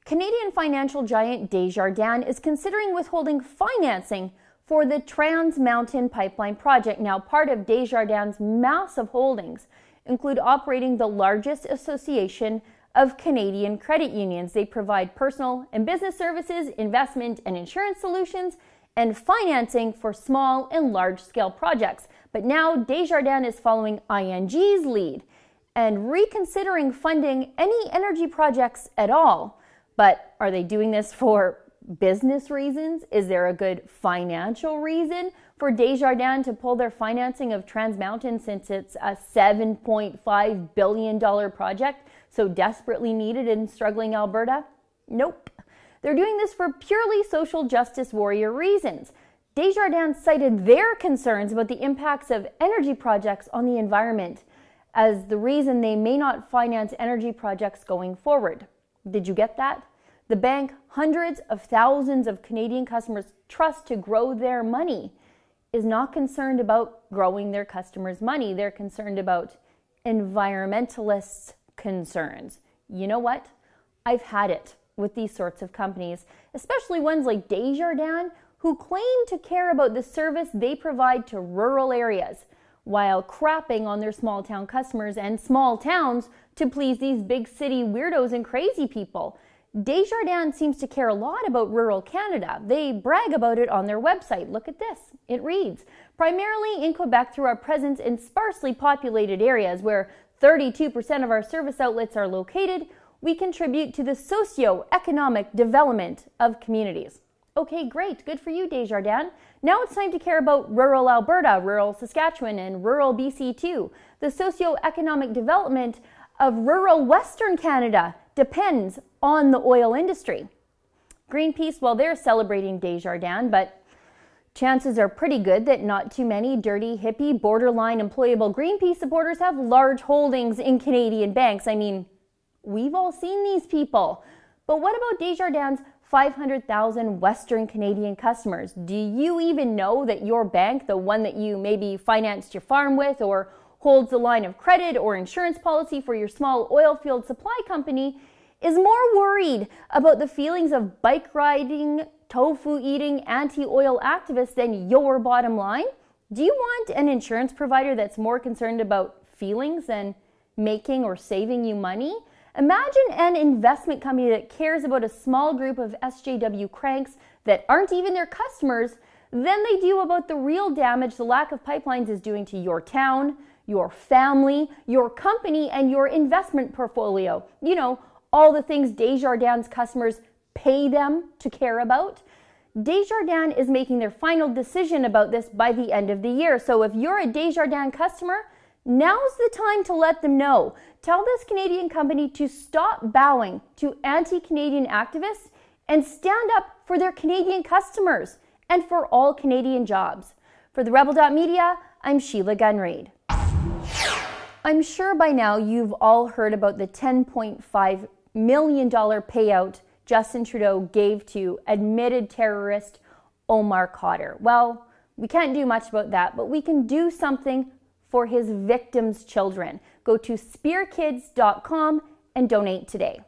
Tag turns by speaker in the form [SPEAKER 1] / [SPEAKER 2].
[SPEAKER 1] Canadian financial giant Desjardins is considering withholding financing for the Trans Mountain Pipeline project. Now, part of Desjardins' massive holdings include operating the largest association of Canadian credit unions. They provide personal and business services, investment and insurance solutions, and financing for small and large-scale projects. But now Desjardins is following ING's lead and reconsidering funding any energy projects at all. But are they doing this for business reasons? Is there a good financial reason for Desjardins to pull their financing of Trans Mountain, since it's a $7.5 billion project so desperately needed in struggling Alberta? Nope. They're doing this for purely social justice warrior reasons. Desjardins cited their concerns about the impacts of energy projects on the environment as the reason they may not finance energy projects going forward. Did you get that? The bank hundreds of thousands of Canadian customers trust to grow their money is not concerned about growing their customers' money. They're concerned about environmentalists' concerns. You know what? I've had it with these sorts of companies, especially ones like Desjardins, who claim to care about the service they provide to rural areas while crapping on their small town customers and small towns to please these big city weirdos and crazy people. Desjardins seems to care a lot about rural Canada. They brag about it on their website. Look at this. It reads, primarily in Quebec through our presence in sparsely populated areas where 32% of our service outlets are located, we contribute to the socio-economic development of communities. Okay, great. Good for you, Desjardins. Now it's time to care about rural Alberta, rural Saskatchewan, and rural BC too. The socio-economic development of rural Western Canada depends on the oil industry. Greenpeace, well, they're celebrating Desjardins, but chances are pretty good that not too many dirty, hippie, borderline employable Greenpeace supporters have large holdings in Canadian banks. I mean, we've all seen these people. But what about Desjardins' 500,000 Western Canadian customers? Do you even know that your bank, the one that you maybe financed your farm with or holds a line of credit or insurance policy for your small oil field supply company, is more worried about the feelings of bike riding, tofu eating, anti-oil activists than your bottom line? Do you want an insurance provider that's more concerned about feelings than making or saving you money? Imagine an investment company that cares about a small group of SJW cranks that aren't even their customers than they do about the real damage the lack of pipelines is doing to your town, your family, your company, and your investment portfolio. You know, all the things Desjardins customers pay them to care about. Desjardins is making their final decision about this by the end of the year. So if you're a Desjardins customer, now's the time to let them know. Tell this Canadian company to stop bowing to anti-Canadian activists and stand up for their Canadian customers and for all Canadian jobs. For the Rebel.media, I'm Sheila Gunn-Reid. I'm sure by now you've all heard about the $10.5 million payout Justin Trudeau gave to admitted terrorist Omar Khadr. Well, we can't do much about that, but we can do something for his victims' children. Go to spearkids.com and donate today.